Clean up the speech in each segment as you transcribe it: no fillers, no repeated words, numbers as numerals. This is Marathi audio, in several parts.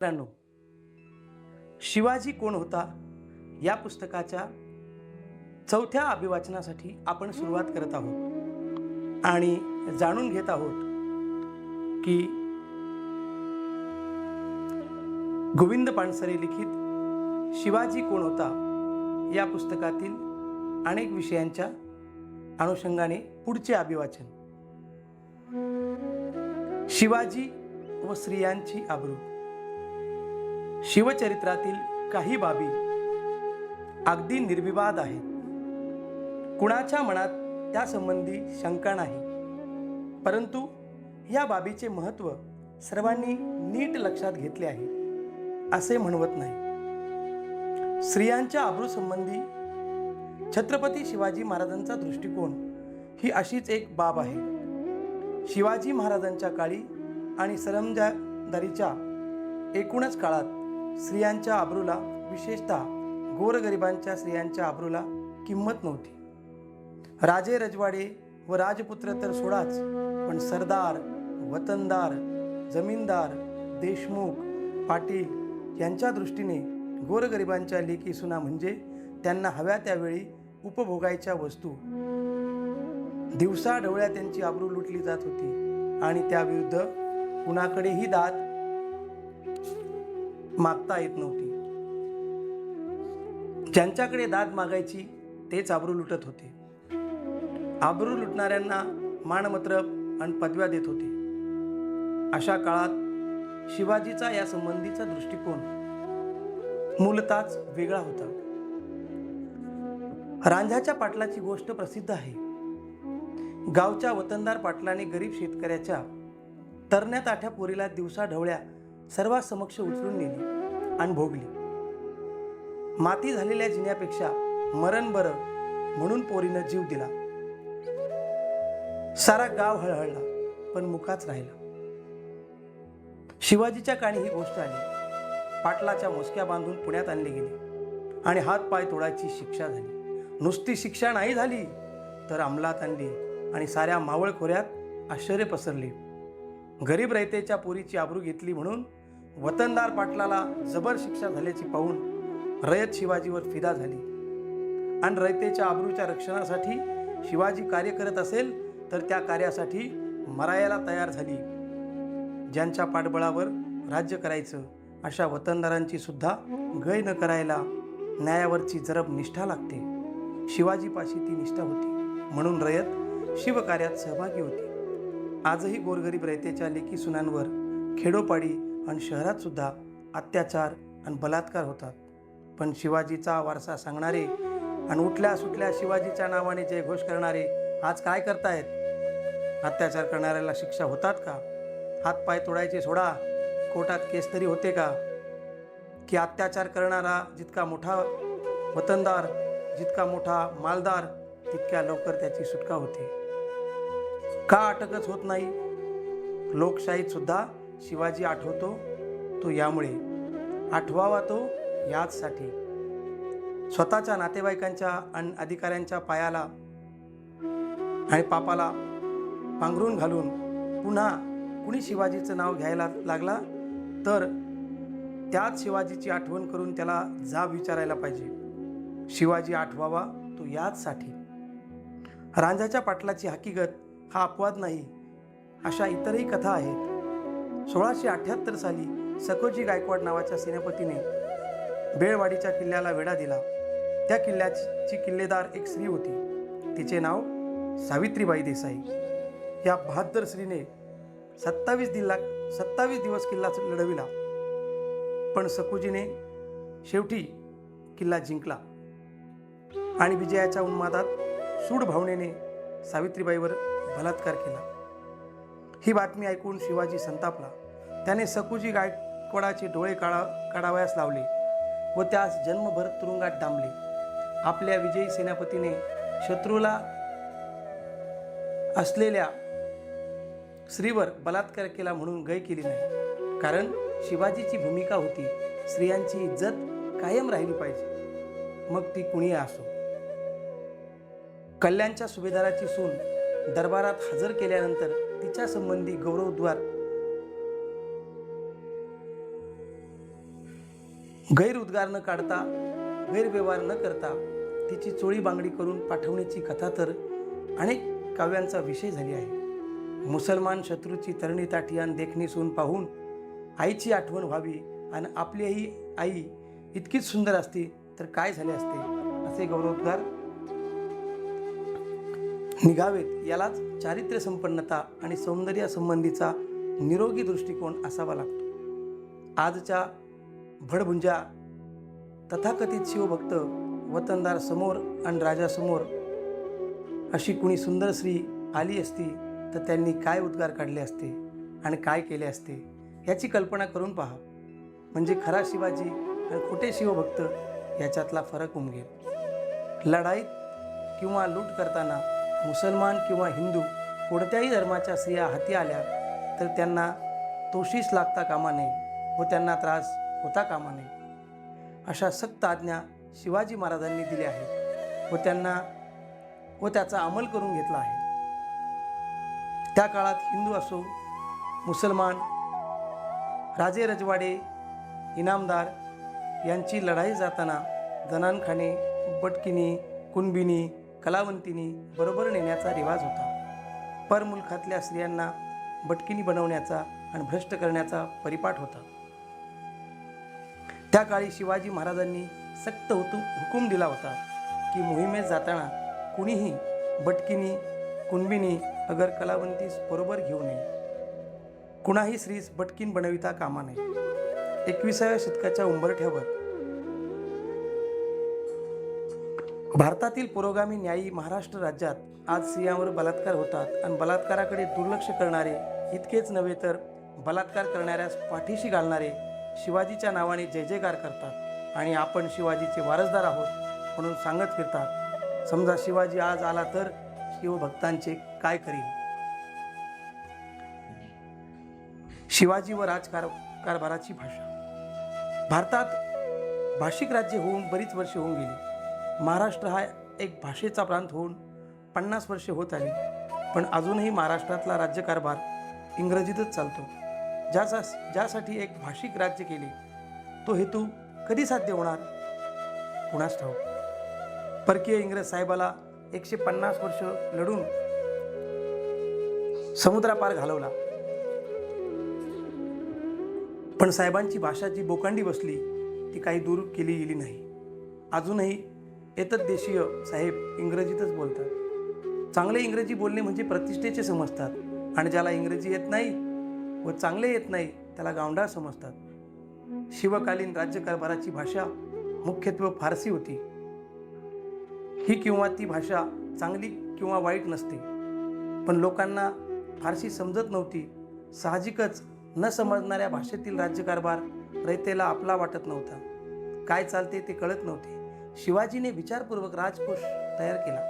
मित्रांनो, शिवाजी कोण होता या पुस्तकाच्या चौथ्या अभिवाचनासाठी आपण सुरुवात करत आहोत आणि जाणून घेत आहोत की गोविंद पानसरे लिखित शिवाजी कोण होता या पुस्तकातील अनेक विषयांच्या अनुषंगाने पुढचे अभिवाचन. शिवाजी व स्त्रियांची आबरू. शिवचरित्रातील काही बाबी अगदी निर्विवाद आहेत. कुणाच्या मनात त्यासंबंधी शंका नाही, परंतु या बाबीचे महत्त्व सर्वांनी नीट लक्षात घेतले आहे असे म्हणवत नाही. स्त्रियांच्या आबरूसंबंधी छत्रपती शिवाजी महाराजांचा दृष्टिकोन ही अशीच एक बाब आहे. शिवाजी महाराजांच्या काळी आणि सरंजामदारीच्या एकूणच काळात स्त्रियांच्या आबरूला, विशेषतः गोरगरिबांच्या स्त्रियांच्या आबरूला किंमत नव्हती. राजे रजवाडे व राजपुत्र तर सोडाच, पण सरदार, वतनदार, जमीनदार, देशमुख, पाटील यांच्या दृष्टीने गोरगरिबांच्या लेकी सुना म्हणजे त्यांना हव्या त्यावेळी उपभोगायच्या वस्तू. दिवसा ढवळ्या त्यांची आबरू लुटली जात होती आणि त्याविरुद्ध कुणाकडेही दाद मागता येत नव्हती. ज्यांच्याकडे दाद मागायची तेच आबरू लुटत होते. आबरू लुटणाऱ्यांना मानमत्रप आणि पदव्या देत होते. अशा काळात शिवाजीचा या संबंधीचा दृष्टिकोन मूलतःच वेगळा होता. रांझ्याच्या पाटलाची गोष्ट प्रसिद्ध आहे. गावच्या वतनदार पाटलाने गरीब शेतकऱ्याच्या तरण्या ताठ्या पोरीला दिवसा ढवळ्या सर्वांसमक्ष उचलून नेली आणि भोगली. माती झालेल्या जिन्यापेक्षा मरण बरं म्हणून पोरीनं जीव दिला. सारा गाव हळहळला, पण मुकाच राहिला. शिवाजीच्या कानी ही गोष्ट आली. पाटलाच्या मुसक्या बांधून पुण्यात आणले गेले आणि हात पाय तोडायची शिक्षा झाली. नुसती शिक्षा नाही झाली, तर अंमलात आणली आणि साऱ्या मावळ खोऱ्यात आश्चर्य पसरले. गरीब रयतेच्या पोरीची आबरू घेतली म्हणून वतनदार पाटलाला जबर शिक्षा झाल्याची पाहून रयत शिवाजीवर फिदा झाली आणि रयतेच्या आबरूच्या रक्षणासाठी शिवाजी कार्य करत असेल तर त्या कार्यासाठी मरायला तयार झाली. ज्यांच्या पाठबळावर राज्य करायचं अशा वतनदारांची सुद्धा गय न करायला न्यायावरची जरब निष्ठा लागते. शिवाजीपाशी ती निष्ठा होती म्हणून रयत शिवकार्यात सहभागी होती. आजही गोरगरीब रयतेच्या लेकी सुनांवर खेडोपाडी आणि शहरात सुद्धा अत्याचार आणि बलात्कार होतात. पण शिवाजीचा वारसा सांगणारे आणि उठल्या सुटल्या शिवाजीच्या नावाने जयघोष करणारे आज काय करतायत? अत्याचार करणाऱ्याला शिक्षा होतात का? हातपाय तोडायचे सोडा, कोर्टात केस तरी होते का? की अत्याचार करणारा जितका मोठा वतनदार, जितका मोठा मालदार, तितक्या लवकर त्याची सुटका होते. का अटकच होत नाही? लोकशाहीत सुद्धा शिवाजी आठवतो तो यामुळे, आठवावा तो याचसाठी. स्वतःच्या नातेवाईकांच्या आणि अधिकाऱ्यांच्या पायाला आणि पापाला पांघरून घालून पुन्हा कुणी शिवाजीचं नाव घ्यायला लागला तर त्याच शिवाजीची आठवण करून त्याला जाब विचारायला पाहिजे. शिवाजी आठवावा तो याचसाठी. रांझ्याच्या पाटलाची हकीकत हा अपवाद नाही, अशा इतरही कथा आहेत. 1678 साली सकोजी गायकवाड नावाच्या सेनापतीने बेळवाडीच्या किल्ल्याला वेढा दिला. त्या किल्ल्याची किल्लेदार एक स्त्री होती. तिचे नाव सावित्रीबाई देसाई. या बहादर स्त्रीने 27 दिवस किल्ला लढविला, पण सकोजीने शेवटी किल्ला जिंकला आणि विजयाच्या उन्मादात सूड भावनेने सावित्रीबाईवर बलात्कार केला. ही बातमी ऐकून शिवाजी संतापला. त्याने सकोजी गायकवाडाचे डोळे काढावयास लावले व त्यास जन्मभर तुरुंगात डांबले. आपल्या विजयी सेनापतीने शत्रूला असलेल्या स्त्रीवर बलात्कार केला म्हणून गय केली नाही, कारण शिवाजीची भूमिका होती स्त्रियांची इज्जत कायम राहिली पाहिजे, मग ती कुणी असो. कल्याणच्या सुभेदाराची सून दरबारात हजर केल्यानंतर तिच्या संबंधी गौरवोद्गार गैरउद्गार न काढता, गैरव्यवहार न करता तिची चोळी बांगडी करून पाठवण्याची कथा तर अनेक काव्यांचा विषय झाली आहे. मुसलमान शत्रूची तरणी ताठियान देखणी सून पाहून आईची आठवण व्हावी आणि आपली आई इतकीच सुंदर असती तर काय झाले असते, असे गौरवोद्गार निघावेत. यालाच चारित्र्य संपन्नता आणि सौंदर्य संबंधीचा निरोगी दृष्टिकोन असावा लागतो. आजच्या भडभुंजा तथाकथित शिवभक्त वतनदार समोर आणि राजासमोर अशी कुणी सुंदर स्त्री आली असती तर त्यांनी काय उद्गार काढले असते आणि काय केले असते याची कल्पना करून पहा. म्हणजे खरा शिवाजी आणि खोटे शिवभक्त याच्यातला फरक उमगेल. लढाईत किंवा लूट करताना मुसलमान किंवा हिंदू कोणत्याही धर्माच्या स्त्रिया हाती आल्या तर त्यांना तोशीस लागता कामा नये व त्यांना त्रास होता कामा नये, अशा सक्त आज्ञा शिवाजी महाराजांनी दिल्या आहेत व त्याचा अंमल करून घेतला आहे. त्या काळात हिंदू असो, मुसलमान, राजे रजवाडे, इनामदार यांची लढाई जाताना जनानखाने, बटकिनी, कुणबिनी, कलावंतिनी बरोबर नेण्याचा रिवाज होता. परमुलखातल्या स्त्रियांना बटकिनी बनवण्याचा आणि भ्रष्ट करण्याचा परिपाठ होता. त्या काळी शिवाजी महाराजांनी सक्त हुकूम दिला होता की मोहिमेत जाताना कुणीही बटकिनी, कुणबिनी अगर कलावंतीस बरोबर घेऊ नये. कुणाही स्त्रीस बटकीन बनविता कामा नये. 21व्या शतकाच्या उंबरठ्यावर भारतातील पुरोगामी न्यायी महाराष्ट्र राज्यात आज स्त्रियांवर बलात्कार होतात आणि बलात्काराकडे दुर्लक्ष करणारे इतकेच नव्हे तर बलात्कार करणाऱ्यास पाठीशी घालणारे शिवाजीच्या नावाने जय जयकार करतात आणि आपण शिवाजीचे वारसदार आहोत म्हणून सांगत फिरतात. समजा शिवाजी आज आला तर शिवभक्तांचे काय करील. शिवाजी व कारभाराची भाषा. भारतात भाषिक राज्य होऊन बरीच वर्षे होऊन गेली. महाराष्ट्र हा एक भाषेचा प्रांत होऊन 50 वर्षे होत आली, पण अजूनही महाराष्ट्रातला राज्यकारभार इंग्रजीतच चालतो. ज्यासाठी एक भाषिक राज्य केले तो हेतू कधी साध्य होणार कुणास ठाऊक. परकीय इंग्रज साहेबाला 150 वर्ष लढून समुद्रापार घालवला, पण साहेबांची भाषा जी बोकांडी बसली ती काही दूर केली गेली नाही. अजूनही एतद्देशीय साहेब इंग्रजीतच बोलतात. चांगले इंग्रजी बोलणे म्हणजे प्रतिष्ठेचे समजतात आणि ज्याला इंग्रजी येत नाही व चांगले येत नाही त्याला गावंढाळ समजतात. शिवकालीन राज्यकारभाराची भाषा मुख्यत्वे फारसी होती. ही किंवा ती भाषा चांगली किंवा वाईट नसते, पण लोकांना फारसी समजत नव्हती. साहजिकच न समजणाऱ्या भाषेतील राज्यकारभार रयतेला आपला वाटत नव्हता. काय चालते ते कळत नव्हते. शिवाजीने विचारपूर्वक राजकोष तयार केला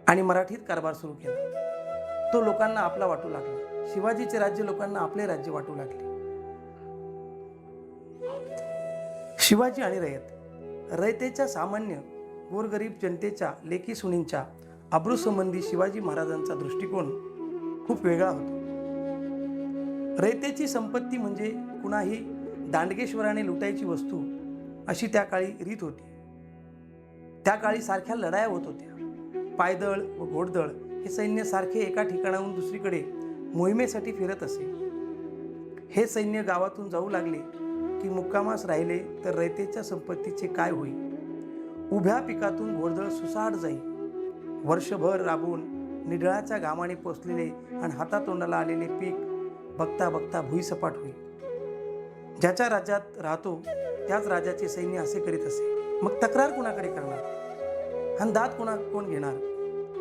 आणि मराठीत कारभार सुरू केला. तो लोकांना आपला वाटू लागला. शिवाजीचे राज्य लोकांना आपले राज्य वाटू लागले. शिवाजी आणि रयतेच्या सामान्य गोरगरीब जनतेच्या लेकी सुनींच्या अब्रूसंबंधी शिवाजी महाराजांचा दृष्टिकोन खूप वेगळा होता. रयतेची संपत्ती म्हणजे कुणाही दांडगेश्वराने लुटायची वस्तू अशी त्या काळी रीत होती. त्या काळी सारख्या लढाया होत होत्या. पायदळ व घोडदळ हे सैन्य सारखे एका ठिकाणाहून दुसरीकडे मोहिमेसाठी फिरत असे. हे सैन्य गावातून जाऊ लागले की मुक्कामास राहिले तर रयतेच्या संपत्तीचे काय होईल. उभ्या पिकातून घोडदळ सुसाट जाई. वर्षभर राबून निढळाच्या घामाने पोचलेले आणि हातातोंडाला आलेले पीक बघता बघता भुईसपाट होईल. ज्याच्या राज्यात राहतो त्याच राजाचे सैन्य असे करीत असे. मग तक्रार कुणाकडे करणार आणि दाद कोण घेणार.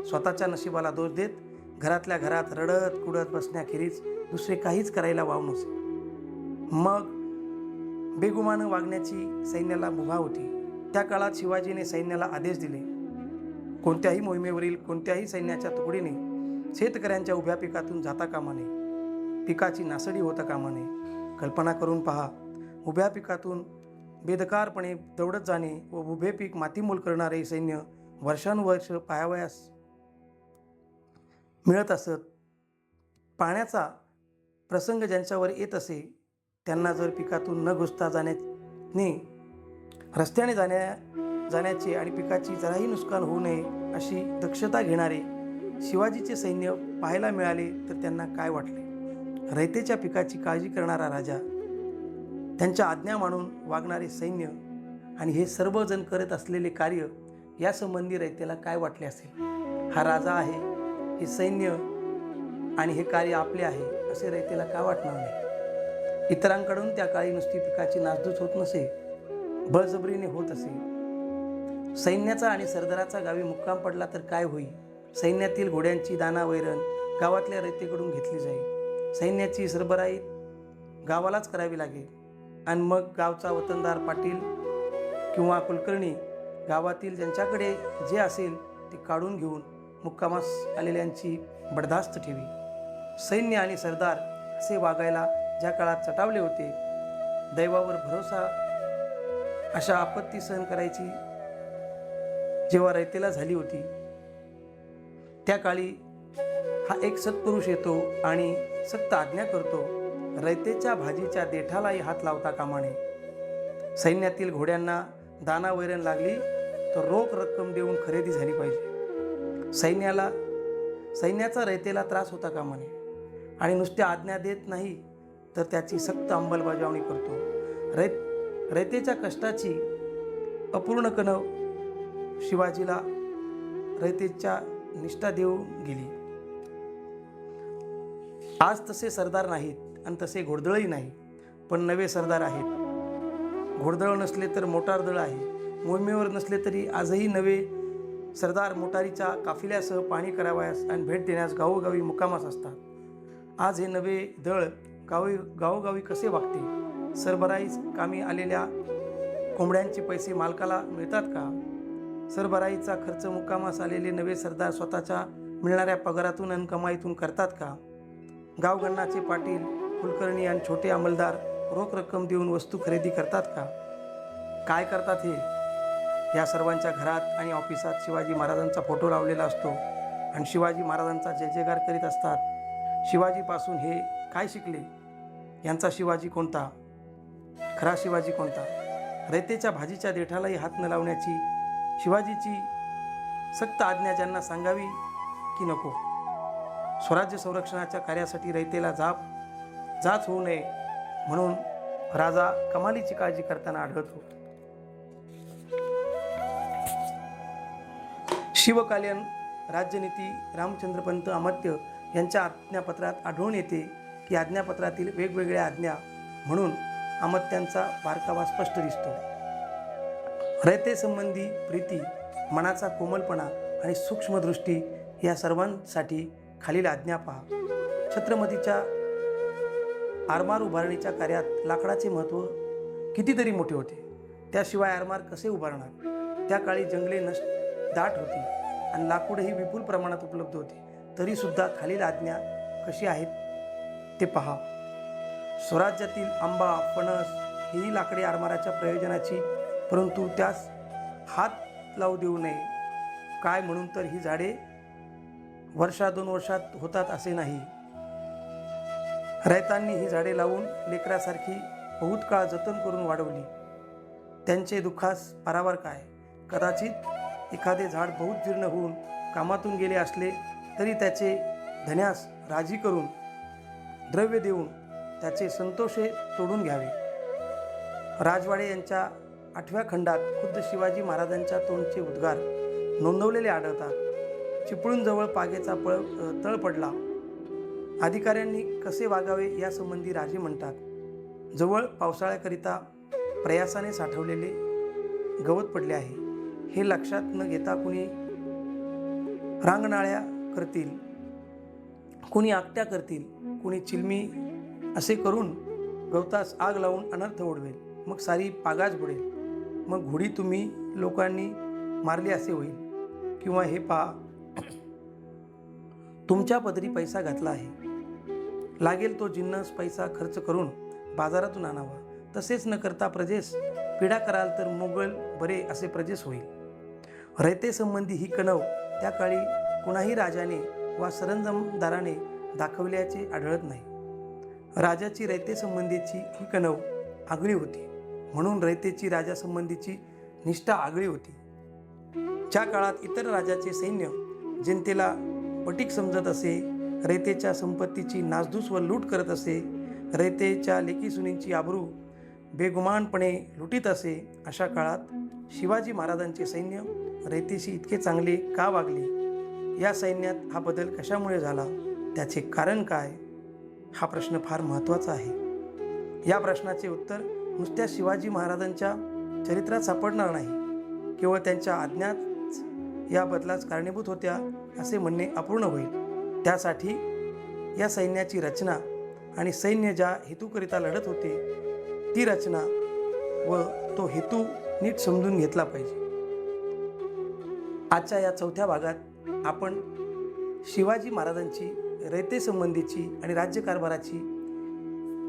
स्वतःच्या नशिबाला दोष देत घरातल्या घरात रडत कुडत बसण्याखेरीज दुसरे काहीच करायला वाव नसे. मग बेगुमानं वागण्याची सैन्याला मुभा होती. त्या काळात शिवाजीने सैन्याला आदेश दिले, कोणत्याही मोहिमेवरील कोणत्याही सैन्याच्या तुकडीने शेतकऱ्यांच्या उभ्या पिकातून जाता कामा नये. पिकाची नासडी होता कामा नये. कल्पना करून पहा, उभ्या पिकातून बेदकारपणे दौडत जाणे व उभे पीक मातीमोल करणारे सैन्य वर्षानुवर्ष पाहावयास मिळत असत. पाण्याचा प्रसंग ज्यांच्यावर येत असे त्यांना जर पिकातून न घुसता जाण्याने रस्त्याने जाण्याचे आणि पिकाची जराही नुकसान होऊ नये अशी दक्षता घेणारे शिवाजीचे सैन्य पाहायला मिळाले तर त्यांना काय वाटले? रयतेच्या पिकाची काळजी करणारा राजा, त्यांच्या आज्ञा मानून वागणारे सैन्य आणि हे सर्वजण करत असलेले कार्य यासंबंधी रयतेला काय वाटले असेल? हा राजा आहे, हे सैन्य आणि हे कार्य आपले आहे असे रयतेला का वाटणार नाही? इतरांकडून त्या काळी नुसती पिकाची नासधूस होत नसे, बळजबरीने होत असे. सैन्याचा आणि सरदाराचा गावी मुक्काम पडला तर काय होई? सैन्यातील घोड्यांची दाना वैरण गावातल्या रयतेकडून घेतली जाईल. सैन्याची सरबराई गावालाच करावी लागेल आणि मग गावचा वतनदार पाटील किंवा कुलकर्णी गावातील ज्यांच्याकडे जे असेल ते काढून घेऊन मुक्कामास आलेल्यांची बडदास्त ठेवी. सैन्य आणि सरदार असे वागायला ज्या काळात चटावले होते, दैवावर भरोसा अशा आपत्ती सहन करायची जेव्हा रयतेला झाली होती, त्या काळी हा एक सत्पुरुष येतो आणि सक्त आज्ञा करतो, रयतेच्या भाजीच्या देठालाही हात लावता कामा नये. सैन्यातील घोड्यांना दाना वैरण लागली तर रोख रक्कम देऊन खरेदी झाली पाहिजे. सैन्याचा रयतेला त्रास होता कामा नये आणि नुसत्या आज्ञा देत नाही तर त्याची सक्त अंमलबजावणी करतो. रयतेच्या कष्टाची अपूर्ण कणव शिवाजीला रयतेच्या निष्ठा देऊन गेली. आज तसे सरदार नाहीत आणि तसे घोडदळही नाही, पण नवे सरदार आहेत. घोडदळ नसले तर मोटारदळ आहे. मोहिमेवर नसले तरी आजही नवे सरदार मोटारीच्या काफिल्यासह पाणी करावयास आणि भेट देण्यास गावोगावी मुक्कामास असतात. आज हे नवे दळ गावोगावी कसे वागते? सरबराईस कामी आलेल्या कोंबड्यांचे पैसे मालकाला मिळतात का? सरबराईचा खर्च मुक्कामास आलेले नवे सरदार स्वतःच्या मिळणाऱ्या पगारातून आणि कमाईतून करतात का? गावगणनाचे पाटील, कुलकर्णी आणि छोटे अंमलदार रोख रक्कम देऊन वस्तू खरेदी करतात का? काय करतात हे? या सर्वांच्या घरात आणि ऑफिसात शिवाजी महाराजांचा फोटो लावलेला असतो आणि शिवाजी महाराजांचा जय जयकार करीत असतात. शिवाजीपासून हे काय शिकले? यांचा शिवाजी कोणता? खरा शिवाजी कोणता? रयतेच्या भाजीच्या देठालाही हात न लावण्याची शिवाजीची सक्त आज्ञा ज्यांना सांगावी की नको? स्वराज्य संरक्षणाच्या कार्यासाठी रयतेला जाच होऊ नये म्हणून राजा कमालीची काळजी करताना आढळतो. शिवकालीन राज्यनीती रामचंद्रपंत अमात्य यांच्या आज्ञापत्रात आढळून येते की आज्ञापत्रातील वेगवेगळ्या आज्ञा म्हणून अमात्यांचा बारकावा स्पष्ट दिसतो. रयतेसंबंधी प्रीती, मनाचा कोमलपणा आणि सूक्ष्मदृष्टी या सर्वांसाठी खालील आज्ञा पहा. छत्रपतीच्या आरमार उभारणीच्या कार्यात लाकडाचे महत्त्व कितीतरी मोठे होते. त्याशिवाय आरमार कसे उभारणार? त्या काळी जंगले दाट होती आणि लाकूडही विपुल प्रमाणात उपलब्ध होते. तरीसुद्धा खालील आज्ञा कशी आहेत ते पहा. स्वराज्यातील आंबा, फणस ही लाकडे आरमाराच्या प्रयोजनाची, परंतु त्यास हात लावू देऊ नये. काय म्हणून तर ही झाडे वर्षा 2 वर्षात होतात असे नाही. रयतांनी ही झाडे लावून लेकरासारखी बहुत काळ जतन करून वाढवली. त्यांचे दुःखास पारावार काय? कदाचित एखादे झाड बहुत जीर्ण होऊन कामातून गेले असले तरी त्याचे धन्यास राजी करून द्रव्य देऊन त्याचे संतोषे तोडून घ्यावे. राजवाडे यांच्या 8व्या खंडात खुद्द शिवाजी महाराजांच्या तोंडचे उद्गार नोंदवलेले आढळतात. चिपळूणजवळ पागेचा तळ पडला. अधिकाऱ्यांनी कसे वागावे यासंबंधी राजे म्हणतात. जवळ पावसाळ्याकरिता प्रयासाने साठवलेले गवत पडले आहे. हे लक्षात न घेता कुणी रांगणाळ्या करतील, कुणी आकट्या करतील, कुणी चिलमी असे करून गवतास आग लावून अनर्थ ओढवेल. मग सारी पागाच बुडेल. मग घोडी तुम्ही लोकांनी मारली असे होईल. किंवा हे पहा, तुमच्या पदरी पैसा घातला आहे, लागेल तो जिन्नस पैसा खर्च करून बाजारातून आणावा. तसेच न करता प्रजेस पीडा कराल तर मोगल बरे असे प्रजेस होईल. रयतेसंबंधी ही कणव त्या काळी कुणाही राजाने वा सरंजामदाराने दाखवल्याचे आढळत नाही. राजाची रयतेसंबंधीची ही कणव आगळी होती, म्हणून रयतेची राजासंबंधीची निष्ठा आगळी होती. ज्या काळात इतर राजाचे सैन्य जनतेला पटीक समजत असे, रयतेच्या संपत्तीची नासधूस व लूट करत असे, रयतेच्या लेकीसुनींची आबरू बेगुमानपणे लुटीत असे, अशा काळात शिवाजी महाराजांचे सैन्य रयतेशी इतके चांगले का वागले? या सैन्यात हा बदल कशामुळे झाला? त्याचे कारण काय? हा प्रश्न फार महत्त्वाचा आहे. या प्रश्नाचे उत्तर नुसत्या शिवाजी महाराजांच्या चरित्रात सापडणार नाही. केवळ त्यांच्या आज्ञाच या बदलास कारणीभूत होत्या असे म्हणणे अपूर्ण होईल. त्यासाठी या सैन्याची रचना आणि सैन्य ज्या हेतूकरिता लढत होते ती रचना व तो हेतू नीट समजून घेतला पाहिजे. आजच्या या चौथ्या भागात आपण शिवाजी महाराजांची रयतेसंबंधीची आणि राज्यकारभाराची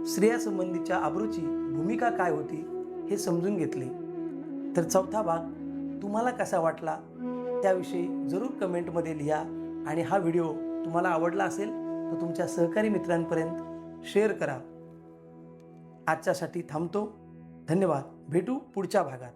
स्त्रियासंबंधीच्या आबरूची भूमिका काय होती हे समजून घेतले. तर चौथा भाग तुम्हाला कसा वाटला त्याविषयी जरूर कमेंटमध्ये लिहा आणि हा व्हिडिओ तुम्हाला आवडला असेल तर तुमच्या सहकारी मित्रांपर्यंत शेअर करा. आजच्यासाठी थांबतो. धन्यवाद. भेटू पुढच्या भागात.